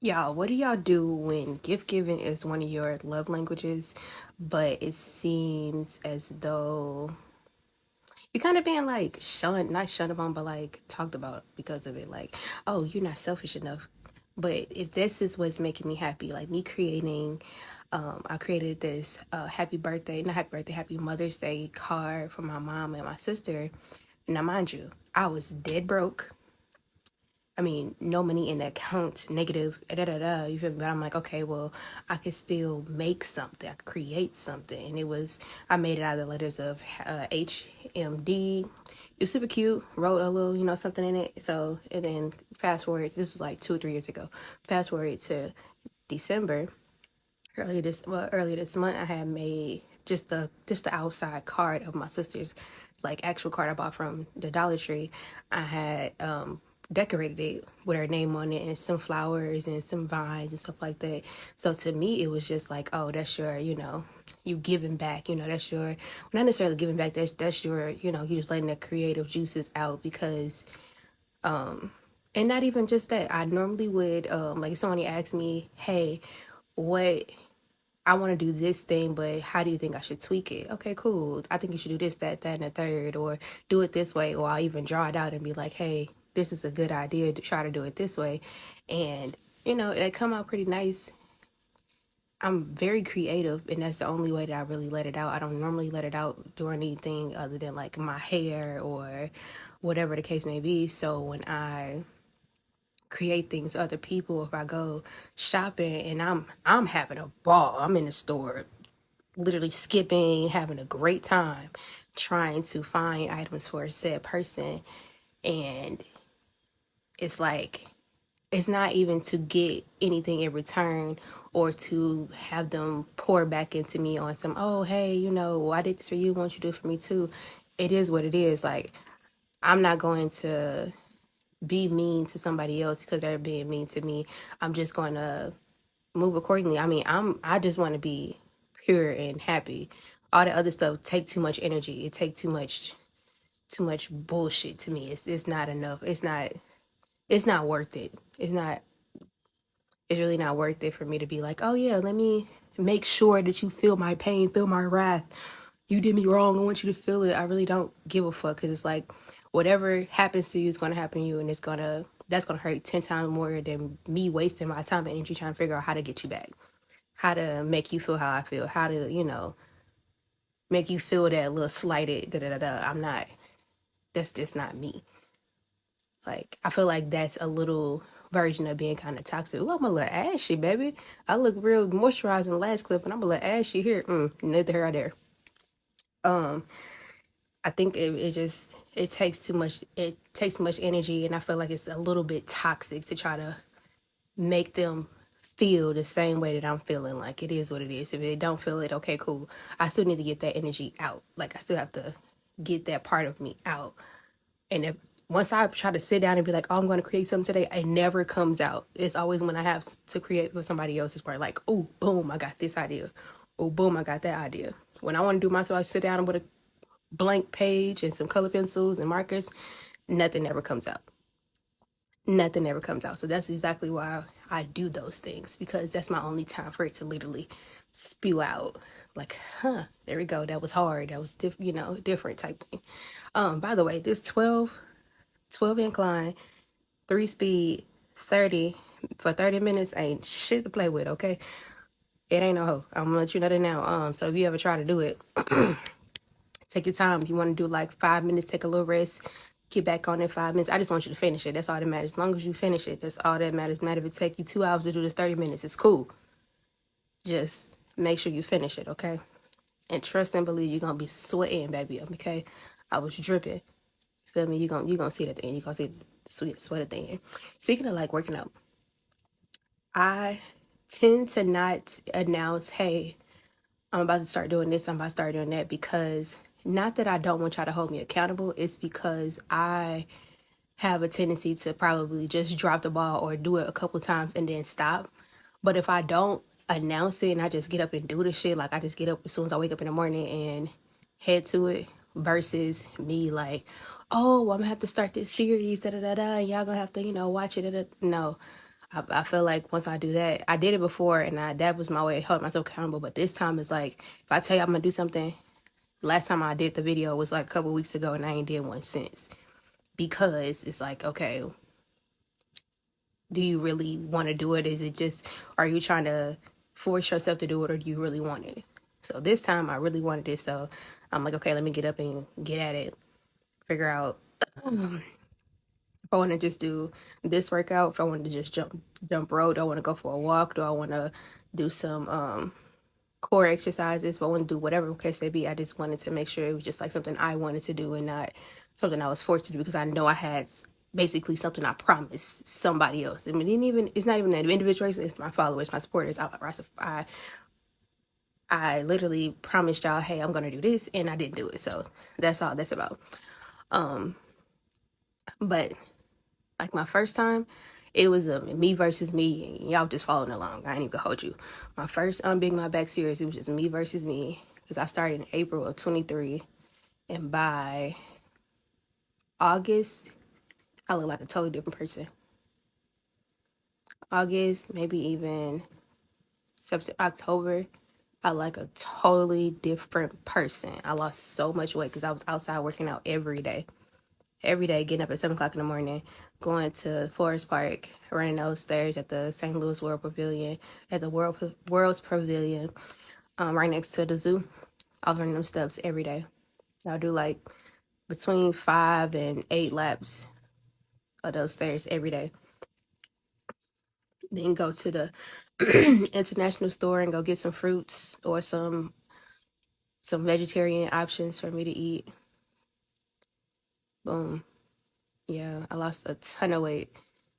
Y'all, what do y'all do when gift giving is one of your love languages, but it seems as though you're kind of being like shunned, not shunned upon, but like talked about because of it? Like, oh, you're not selfish enough. But if this is what's making me happy, like me creating, I created this happy birthday, not happy birthday, happy Mother's Day card for my mom and my sister. Now, mind you, I was dead broke. I mean, no money in the account, negative, da da da. You feel me? But I'm like, okay, well, I could still make something. I could create something. And I made it out of the letters of HMD. It was super cute. Wrote a little, something in it. So, and then fast forward, this was like 2 or 3 years ago. Fast forward to December, earlier this month, I had made just the outside card of my sister's like actual card I bought from the Dollar Tree. I had decorated it with her name on it and some flowers and some vines and stuff like that. So to me it was just like, oh, that's your, you giving back, that's your, not necessarily giving back, that's your, you just letting the creative juices out. Because and not even just that, I normally would like if somebody asked me, hey, what, I want to do this thing, but how do you think I should tweak it? Okay, cool. I think you should do this, that, and the third, or do it this way. Or I'll even draw it out and be like, hey, this is a good idea to try to do it this way. And, it come out pretty nice. I'm very creative, and that's the only way that I really let it out. I don't normally let it out during anything other than like my hair or whatever the case may be. So when I create things for other people, if I go shopping and I'm having a ball, I'm in the store literally skipping, having a great time trying to find items for a said person. And it's like, it's not even to get anything in return or to have them pour back into me on some, oh, hey, I did this for you, won't you do it for me too? It is what it is. Like, I'm not going to be mean to somebody else because they're being mean to me. I'm just going to move accordingly. I mean, I just want to be pure and happy. All the other stuff take too much energy. It take too much bullshit to me. It's not enough. It's not worth it. It's really not worth it for me to be like, oh yeah, let me make sure that you feel my pain, feel my wrath. You did me wrong. I want you to feel it. I really don't give a fuck, because it's like whatever happens to you is gonna happen to you, and that's gonna hurt 10 times more than me wasting my time and energy trying to figure out how to get you back, how to make you feel how I feel, how to, make you feel that little slighted, da da da da. That's just not me. Like, I feel like that's a little version of being kind of toxic. Ooh, I'm a little ashy, baby. I look real moisturized in the last clip, and I'm a little ashy here. Neither here or there. I think it takes too much energy, and I feel like it's a little bit toxic to try to make them feel the same way that I'm feeling. Like, it is what it is. If they don't feel it, okay, cool. I still need to get that energy out. Like, I still have to get that part of me out. And if once I try to sit down and be like, oh, I'm going to create something today, it never comes out. It's always when I have to create with somebody else's part, like, oh, boom, I got this idea. Oh, boom, I got that idea. When I want to do myself, I sit down with a blank page and some color pencils and markers. Nothing ever comes out. Nothing ever comes out. So that's exactly why I do those things, because that's my only time for it to literally spew out. Like, there we go. That was hard. That was different type thing. By the way, this 12 incline, 3 speed, 30 for 30 minutes ain't shit to play with, okay? It ain't no hoe. I'm gonna let you know that now. So if you ever try to do it, take your time. If you want to do like 5 minutes, take a little rest, get back on in 5 minutes. I just want you to finish it. That's all that matters. As long as you finish it, that's all that matters. Matter if it take you 2 hours to do this 30 minutes, it's cool. Just make sure you finish it, okay? And trust and believe you're gonna be sweating, baby. Okay, I was dripping. Feel me? You gonna see that thing. You gonna see the sweat at the end. Speaking of like working out, I tend to not announce, hey, I'm about to start doing this, I'm about to start doing that, because not that I don't want y'all to hold me accountable, it's because I have a tendency to probably just drop the ball or do it a couple times and then stop. But if I don't announce it and I just get up and do the shit, like I just get up as soon as I wake up in the morning and head to it, versus me like, oh, I'm gonna have to start this series, da da da da, and y'all gonna have to, watch it. Da, da. No, I feel like once I do that, I did it before, and that was my way of holding myself accountable. But this time it's like, if I tell you I'm gonna do something, last time I did the video was like a couple weeks ago, and I ain't did one since, because it's like, okay, do you really want to do it? Is it just, are you trying to force yourself to do it, or do you really want it? So this time I really wanted it, so I'm like, okay, let me get up and get at it, figure out if I want to just do this workout, if I want to just jump rope, do I want to go for a walk, do I want to do some core exercises, if I want to do whatever case may be. I just wanted to make sure it was just like something I wanted to do and not something I was forced to do, because I know I had basically something I promised somebody else. I mean, it's not even an individual, it's my followers, my supporters. I literally promised y'all, hey, I'm gonna do this, and I didn't do it. So that's all that's about. But like my first time, it was me versus me, and y'all just following along. I ain't even gonna hold you. My first Big My Back series, it was just me versus me, because I started in April of 23, and by August, I look like a totally different person. August, maybe even September, October, I like a totally different person. I lost so much weight because I was outside working out every day, getting up at 7 o'clock in the morning, going to Forest Park, running those stairs at the St. Louis World Pavilion, at the World's Pavilion, right next to the zoo. I was running them steps every day. I'll do like between 5 and 8 laps of those stairs every day. Then go to the international store and go get some fruits or some vegetarian options for me to eat. Boom. Yeah, I lost a ton of weight.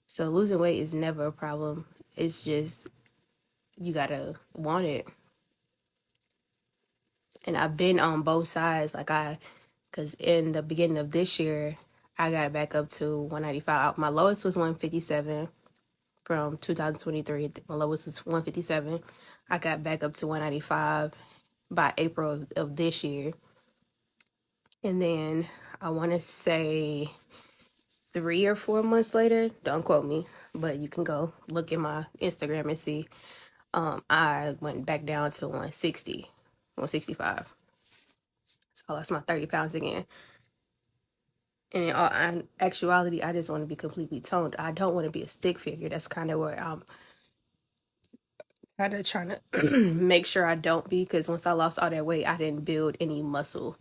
So losing weight is never a problem. It's just you gotta want it. And I've been on both sides. Cause in the beginning of this year, I got it back up to 195. My lowest was 157 from 2023. My lowest was 157. I got back up to 195 by April of this year. And then I want to say 3 or 4 months later, don't quote me, but you can go look at my Instagram and see, I went back down to 160, 165. So I lost my 30 pounds again. And in all actuality, I just want to be completely toned. I don't want to be a stick figure. That's kind of where I'm kind of trying to make sure I don't be, because once I lost all that weight, I didn't build any muscle.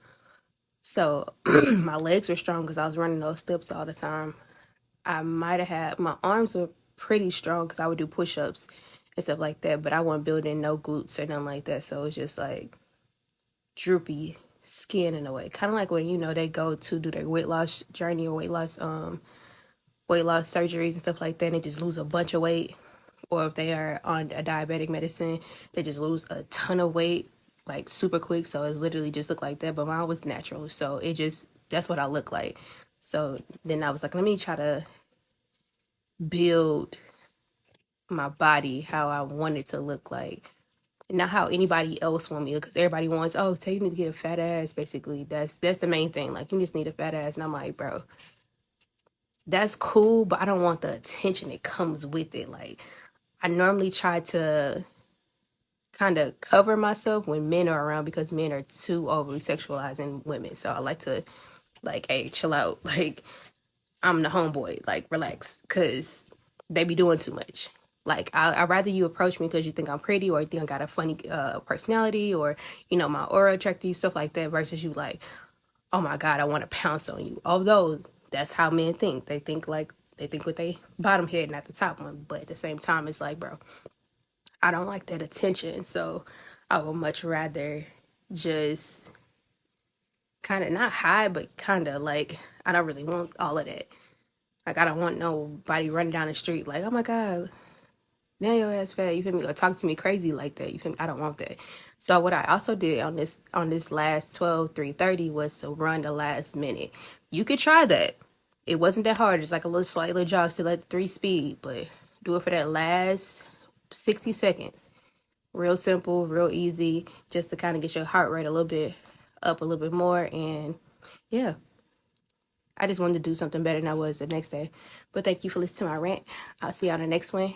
So my legs were strong because I was running those steps all the time. I might have had, my arms were pretty strong because I would do push-ups and stuff like that, but I wasn't building no glutes or nothing like that. So it's just like droopy skin in a way. Kind of like when, they go to do their weight loss journey or weight loss surgeries and stuff like that, and they just lose a bunch of weight. Or if they are on a diabetic medicine, they just lose a ton of weight like super quick. So it literally just looked like that. But mine was natural. So that's what I look like. So then I was like, let me try to build my body how I want it to look like. Not how anybody else want me to, because everybody wants, oh, so you need to get a fat ass. Basically, that's the main thing. Like, you just need a fat ass. And I'm like, bro, that's cool, but I don't want the attention that comes with it. Like, I normally try to kind of cover myself when men are around, because men are too overly sexualizing women. So I like to, like, hey, chill out. Like, I'm the homeboy. Like, relax, because they be doing too much. Like, I'd rather you approach me because you think I'm pretty, or you think I got a funny personality, or, my aura attractive, stuff like that, versus you like, oh my God, I want to pounce on you. Although that's how men think. They think with they bottom head, not the top one. But at the same time, it's like, bro, I don't like that attention. So I would much rather just kind of not hide, but kind of like, I don't really want all of that. Like, I don't want nobody running down the street like, oh my God, now your ass fat, you feel me? Or talk to me crazy like that, you feel me? I don't want that. So what I also did on this last 12/3/30 was to run the last minute. You could try that. It wasn't that hard. It's like a little slight little jog, still at 3 speed, but do it for that last 60 seconds. Real simple, real easy, just to kind of get your heart rate a little bit up a little bit more. And yeah, I just wanted to do something better than I was the next day. But thank you for listening to my rant. I'll see you on the next one.